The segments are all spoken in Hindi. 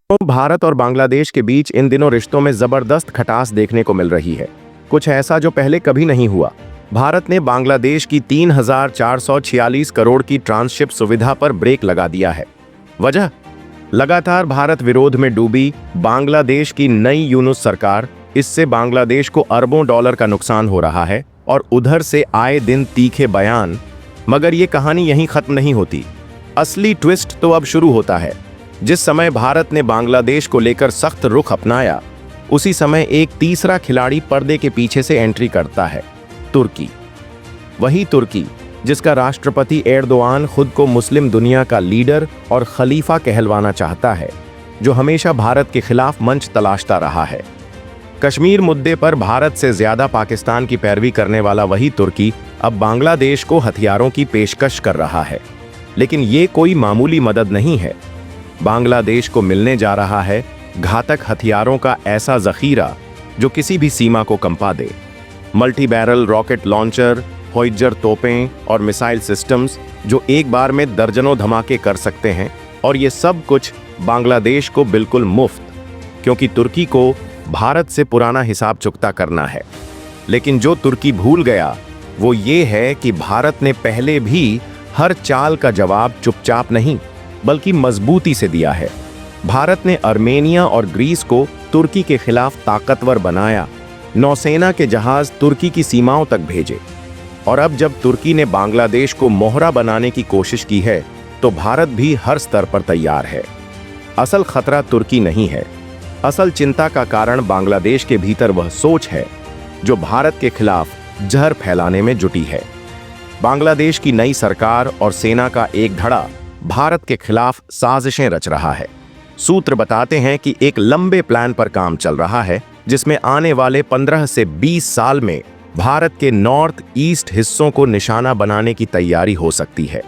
तो भारत और बांग्लादेश के बीच इन दिनों रिश्तों में जबरदस्त खटास देखने को मिल रही है। कुछ ऐसा जो पहले कभी नहीं हुआ। भारत ने बांग्लादेश की 3,446 करोड़ की ट्रांसशिप सुविधा पर ब्रेक लगा दिया है। वजह, लगातार भारत विरोध में डूबी बांग्लादेश की नई यूनुस सरकार। इससे बांग्लादेश को अरबों डॉलर का नुकसान हो रहा है और उधर से आए दिन तीखे बयान। मगर ये कहानी यहीं खत्म नहीं होती। असली ट्विस्ट तो अब शुरू होता है। जिस समय भारत ने बांग्लादेश को लेकर सख्त रुख अपनाया, उसी समय एक तीसरा खिलाड़ी पर्दे के पीछे से एंट्री करता है, तुर्की। वही तुर्की जिसका राष्ट्रपति एर्दोआन खुद को मुस्लिम दुनिया का लीडर और खलीफा कहलवाना चाहता है, जो हमेशा भारत के खिलाफ मंच तलाशता रहा है। कश्मीर मुद्दे पर भारत से ज्यादा पाकिस्तान की पैरवी करने वाला वही तुर्की अब बांग्लादेश को हथियारों की पेशकश कर रहा है। लेकिन ये कोई मामूली मदद नहीं है। बांग्लादेश को मिलने जा रहा है घातक हथियारों का ऐसा जखीरा जो किसी भी सीमा को कंपा दे। मल्टी बैरल रॉकेट लॉन्चर, होइजर तोपें और मिसाइल सिस्टम्स जो एक बार में दर्जनों धमाके कर सकते हैं। और ये सब कुछ बांग्लादेश को बिल्कुल मुफ्त, क्योंकि तुर्की को भारत से पुराना हिसाब चुकता करना है। लेकिन जो तुर्की भूल गया वो ये है कि भारत ने पहले भी हर चाल का जवाब चुपचाप नहीं बल्कि मजबूती से दिया है। भारत ने आर्मेनिया और ग्रीस को तुर्की के खिलाफ ताकतवर बनाया, नौसेना के जहाज तुर्की की सीमाओं तक भेजे। और अब जब तुर्की ने बांग्लादेश को मोहरा बनाने की कोशिश की है, तो भारत भी हर स्तर पर तैयार है। असल खतरा तुर्की नहीं है। असल चिंता का कारण बांग्लादेश के भीतर वह सोच है जो भारत के खिलाफ जहर फैलाने में जुटी है। बांग्लादेश की नई सरकार और सेना का एक धड़ा भारत के खिलाफ साजिशें रच रहा है। सूत्र बताते हैं कि एक लंबे प्लान पर काम चल रहा है, जिसमें आने वाले 15 से 20 साल में भारत के नॉर्थ ईस्ट हिस्सों को निशाना बनाने की तैयारी हो सकती है।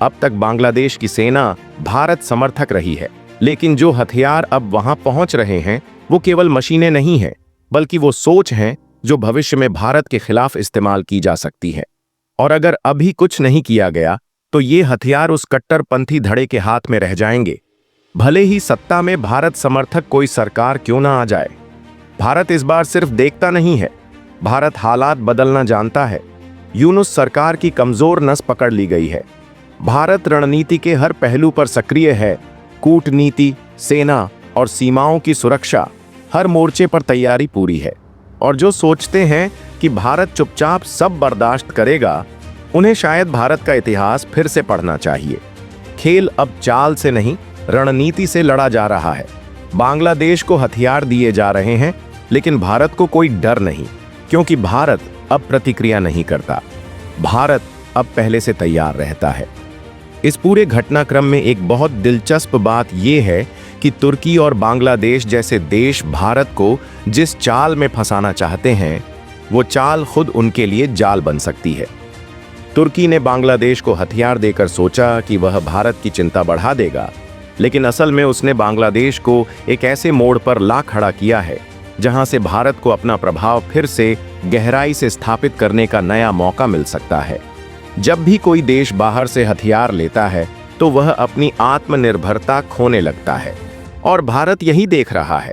अब तक बांग्लादेश की सेना भारत समर्थक रही है, लेकिन जो हथियार अब वहां पहुंच रहे हैं वो केवल मशीनें नहीं हैं, बल्कि वो सोच हैं जो भविष्य में भारत के खिलाफ इस्तेमाल की जा सकती है। और अगर अभी कुछ नहीं किया गया तो ये हथियार उस कट्टरपंथी धड़े के हाथ में रह जाएंगे, भले ही सत्ता में भारत समर्थक कोई सरकार क्यों ना आ जाए। भारत इस बार सिर्फ देखता नहीं है, भारत हालात बदलना जानता है। यूनुस सरकार की कमजोर नस पकड़ ली गई है। भारत रणनीति के हर पहलू पर सक्रिय है। कूटनीति, सेना और सीमाओं की सुरक्षा, हर मोर्चे पर तैयारी पूरी है। और जो सोचते हैं कि भारत चुपचाप सब बर्दाश्त करेगा, उन्हें शायद भारत का इतिहास फिर से पढ़ना चाहिए। खेल अब चाल से नहीं, रणनीति से लड़ा जा रहा है। बांग्लादेश को हथियार दिए जा रहे हैं, लेकिन भारत को कोई डर नहीं, क्योंकि भारत अब प्रतिक्रिया नहीं करता। भारत अब पहले से तैयार रहता है। इस पूरे घटनाक्रम में एक बहुत दिलचस्प बात यह है कि तुर्की और बांग्लादेश जैसे देश भारत को जिस चाल में फंसाना चाहते हैं, वो चाल खुद उनके लिए जाल बन सकती है। तुर्की ने बांग्लादेश को हथियार देकर सोचा कि वह भारत की चिंता बढ़ा देगा, लेकिन असल में उसने बांग्लादेश को एक ऐसे मोड़ पर ला खड़ा किया है जहां से भारत को अपना प्रभाव फिर से गहराई से स्थापित करने का नया मौका मिल सकता है। जब भी कोई देश बाहर से हथियार लेता है तो वह अपनी आत्मनिर्भरता खोने लगता है, और भारत यही देख रहा है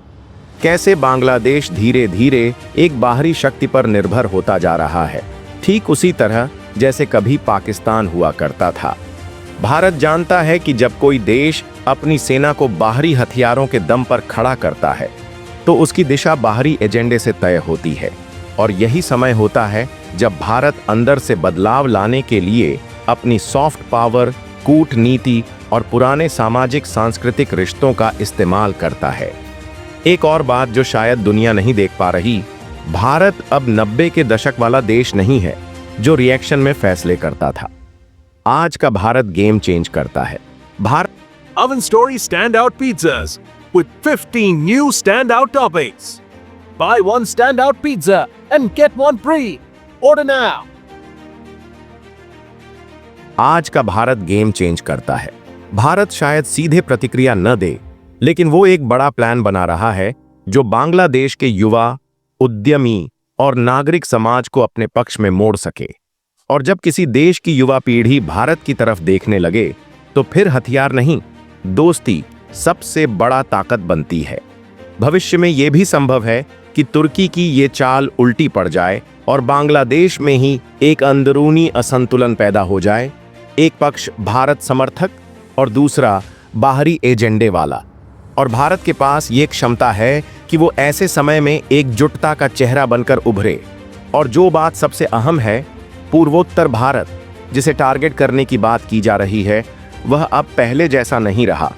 कैसे बांग्लादेश धीरे धीरे एक बाहरी शक्ति पर निर्भर होता जा रहा है, ठीक उसी तरह जैसे कभी पाकिस्तान हुआ करता था। भारत जानता है कि जब कोई देश अपनी सेना को बाहरी हथियारों के दम पर खड़ा करता है तो उसकी दिशा बाहरी एजेंडे से तय होती है। और यही समय होता है जब भारत अंदर से बदलाव लाने के लिए अपनी सॉफ्ट पावर, कूटनीति और पुराने सामाजिक सांस्कृतिक रिश्तों का इस्तेमाल करता है। एक और बात जो शायद दुनिया नहीं देख पा रही, भारत अब 90 के दशक वाला देश नहीं है जो रिएक्शन में फैसले करता था। आज का भारत गेम चेंज करता है। Bharat Oven Story Standout Pizzas with 15 new standout toppings. Buy one standout pizza and get one free. Order now. आज का भारत गेम चेंज करता है। भारत शायद सीधे प्रतिक्रिया न दे, लेकिन वो एक बड़ा प्लान बना रहा है जो बांग्लादेश के युवा, उद्यमी और नागरिक समाज को अपने पक्ष में मोड़ सके। और जब किसी देश की युवा पीढ़ी भारत की तरफ देखने लगे, तो फिर हथियार नहीं, दोस्ती सबसे बड़ा ताकत बनती है। भविष्य में यह भी संभव है कि तुर्की की ये चाल उल्टी पड़ जाए और बांग्लादेश में ही एक अंदरूनी असंतुलन पैदा हो जाए, एक पक्ष भारत समर्थक और दूसरा बाहरी एजेंडे वाला। और भारत के पास ये क्षमता है कि वो ऐसे समय में एकजुटता का चेहरा बनकर उभरे। और जो बात सबसे अहम है, पूर्वोत्तर भारत जिसे टारगेट करने की बात की जा रही है, वह अब पहले जैसा नहीं रहा।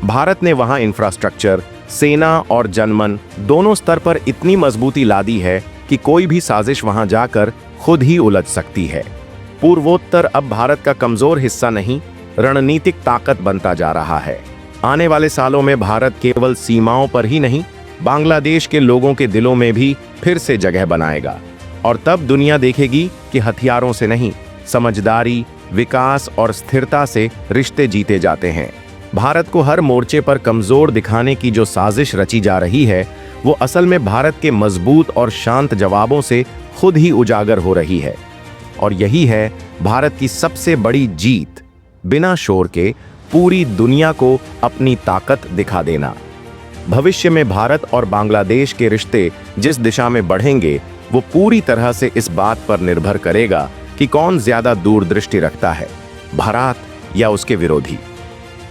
भारत ने वहां इंफ्रास्ट्रक्चर, सेना और जनमन दोनों स्तर पर इतनी मजबूती ला दी है कि कोई भी साजिश वहां जाकर खुद ही उलझ सकती है। पूर्वोत्तर अब भारत का कमजोर हिस्सा नहीं, रणनीतिक ताकत बनता जा रहा है। आने वाले सालों में भारत केवल सीमाओं पर ही नहीं, बांग्लादेश के लोगों के दिलों में भी फिर से जगह बनाएगा। और तब दुनिया देखेगी कि हथियारों से नहीं, समझदारी, विकास और स्थिरता से रिश्ते जीते जाते हैं। भारत को हर मोर्चे पर कमजोर दिखाने की जो साजिश रची जा रही है, वो असल में भारत के मजबूत और शांत जवाबों से खुद ही उजागर हो रही है। और यही है भारत की सबसे बड़ी जीत, बिना शोर के पूरी दुनिया को अपनी ताकत दिखा देना। भविष्य में भारत और बांग्लादेश के रिश्ते जिस दिशा में बढ़ेंगे, वो पूरी तरह से इस बात पर निर्भर करेगा कि कौन ज्यादा दूरदृष्टि रखता है, भारत या उसके विरोधी।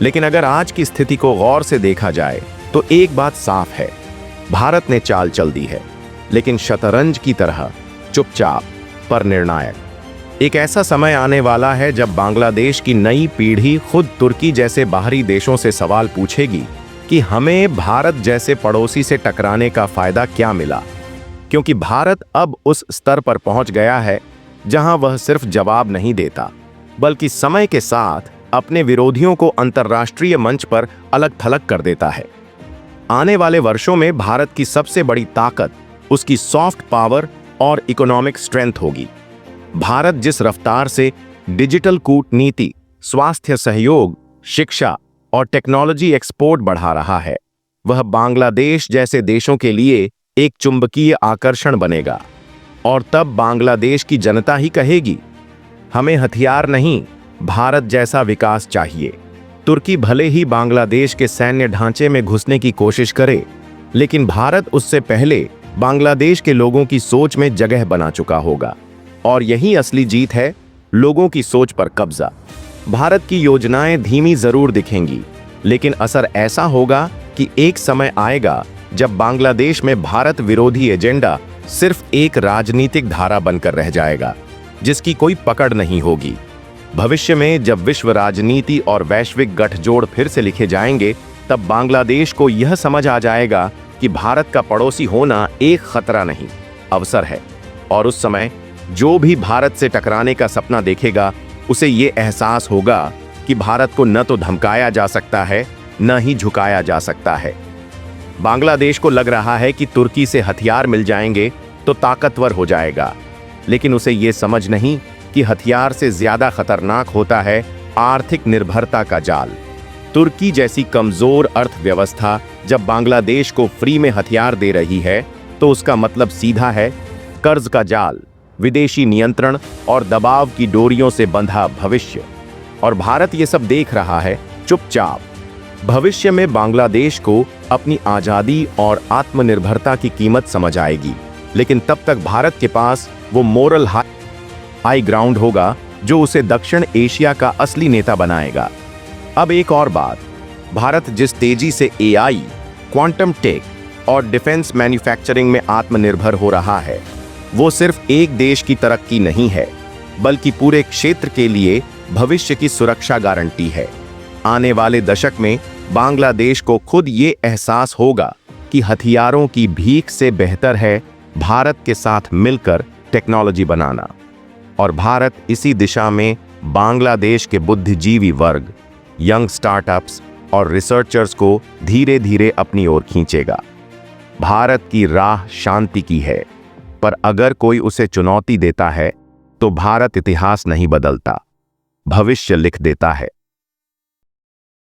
लेकिन अगर आज की स्थिति को गौर से देखा जाए तो एक बात साफ है, भारत ने चाल चल दी है, लेकिन शतरंज की तरह चुपचाप पर निर्णायक। एक ऐसा समय आने वाला है जब बांग्लादेश की नई पीढ़ी खुद तुर्की जैसे बाहरी देशों से सवाल पूछेगी कि हमें भारत जैसे पड़ोसी से टकराने का फायदा क्या मिला, क्योंकि भारत अब उस स्तर पर पहुंच गया है जहां वह सिर्फ जवाब नहीं देता, बल्कि समय के साथ अपने विरोधियों को अंतर्राष्ट्रीय मंच पर अलग थलग कर देता है। आने वाले वर्षों में भारत की सबसे बड़ी ताकत उसकी सॉफ्ट पावर और इकोनॉमिक स्ट्रेंथ होगी। भारत जिस रफ्तार से डिजिटल कूटनीति, स्वास्थ्य सहयोग, शिक्षा और टेक्नोलॉजी एक्सपोर्ट बढ़ा रहा है, वह बांग्लादेश जैसे देशों के लिए एक चुंबकीय आकर्षण बनेगा। और तब बांग्लादेश की जनता ही कहेगी, हमें हथियार नहीं, भारत जैसा विकास चाहिए। तुर्की भले ही बांग्लादेश के सैन्य ढांचे में घुसने की कोशिश करे, लेकिन भारत उससे पहले बांग्लादेश के लोगों की सोच में जगह बना चुका होगा। और यही असली जीत है, लोगों की सोच पर कब्जा। भारत की योजनाएं धीमी जरूर दिखेंगी, लेकिन असर ऐसा होगा कि एक समय आएगा जब बांग्लादेश में भारत विरोधी एजेंडा सिर्फ एक राजनीतिक धारा बनकर रह जाएगा, जिसकी कोई पकड़ नहीं होगी। भविष्य में जब विश्व राजनीति और वैश्विक गठजोड़ फिर से लिखे जाएंगे, तब बांग्लादेश को यह समझ आ जाएगा कि भारत का पड़ोसी होना एक खतरा नहीं, अवसर है। और उस समय जो भी भारत से टकराने का सपना देखेगा, उसे ये एहसास होगा कि भारत को न तो धमकाया जा सकता है, न ही झुकाया जा सकता है। बांग्लादेश को लग रहा है कि तुर्की से हथियार मिल जाएंगे तो ताकतवर हो जाएगा, लेकिन उसे ये समझ नहीं कि हथियार से ज्यादा खतरनाक होता है आर्थिक निर्भरता का जाल। तुर्की जैसी कमजोर अर्थव्यवस्था जब बांग्लादेश को फ्री में हथियार दे रही है, तो उसका मतलब सीधा है कर्ज का जाल, विदेशी नियंत्रण और दबाव की डोरियों से बंधा भविष्य। और भारत ये सब देख रहा है चुपचाप। भविष्य में बांग्लादेश को अपनी आजादी और आत्मनिर्भरता की कीमत समझ आएगी, लेकिन तब तक भारत के पास वो मोरल हाई ग्राउंड होगा जो उसे दक्षिण एशिया का असली नेता बनाएगा। अब एक और बात, भारत जिस तेजी से एआई, क्वांटम टेक और डिफेंस मैन्युफैक्चरिंग में आत्मनिर्भर हो रहा है, वो सिर्फ एक देश की तरक्की नहीं है, बल्कि पूरे क्षेत्र के लिए भविष्य की सुरक्षा गारंटी है। आने वाले दशक में बांग्लादेश को खुद ये एहसास होगा कि हथियारों की भीख से बेहतर है भारत के साथ मिलकर टेक्नोलॉजी बनाना। और भारत इसी दिशा में बांग्लादेश के बुद्धिजीवी वर्ग, यंग स्टार्टअप्स और रिसर्चर्स को धीरे धीरे अपनी ओर खींचेगा। भारत की राह शांति की है, पर अगर कोई उसे चुनौती देता है तो भारत इतिहास नहीं बदलता, भविष्य लिख देता है।